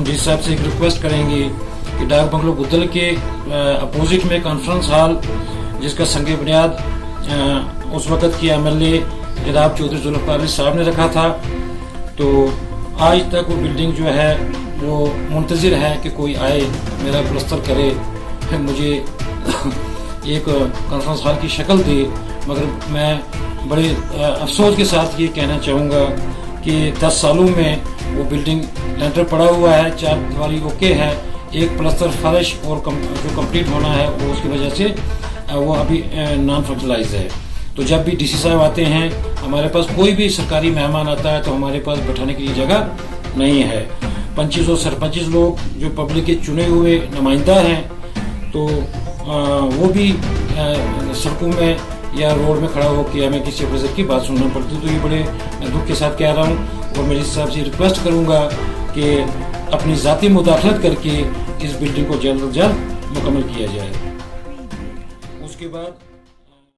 D साहब से एक रिक्वेस्ट करेंगे कि डाक बंगलो गुद्दल के अपोजिट में कॉन्फ्रेंस हॉल, जिसका संग बुनियाद उस वक़्त की MLA जनाब चौधरी जुल्फ़िकार अली साहब ने रखा था, तो आज तक वो बिल्डिंग जो है वो मुंतज़िर है कि कोई आए मेरा प्लस्तर करे, मुझे एक कॉन्फ्रेंस हॉल की शक्ल दे। मगर मैं बड़े अफसोस के साथ ये कहना चाहूँगा कि 10 सालों में वो बिल्डिंग लेंटर पड़ा हुआ है, 4 दीवारी ओके है, एक प्लस्तर फर्श और जो कंप्लीट होना है वो उसकी वजह से वो अभी नॉन फर्टिलाइज है। तो जब भी DC साहब आते हैं, हमारे पास कोई भी सरकारी मेहमान आता है तो हमारे पास बैठाने के लिए जगह नहीं है। पंचिस और सरपंचिस लोग जो पब्लिक के चुने हुए नुमाइंदा हैं, तो वो भी सड़कों में या रोड में खड़ा होकर हमें किसी अफसर की बात सुनना पड़ती है। तो ये बड़े दुख के साथ कह रहा हूँ और मेरे साहब से रिक्वेस्ट करूँगा कि अपनी ज़ाती मुदाखलत करके इस बिल्डिंग को जल्द अज जल्द मुकम्मल किया जाए। उसके बाद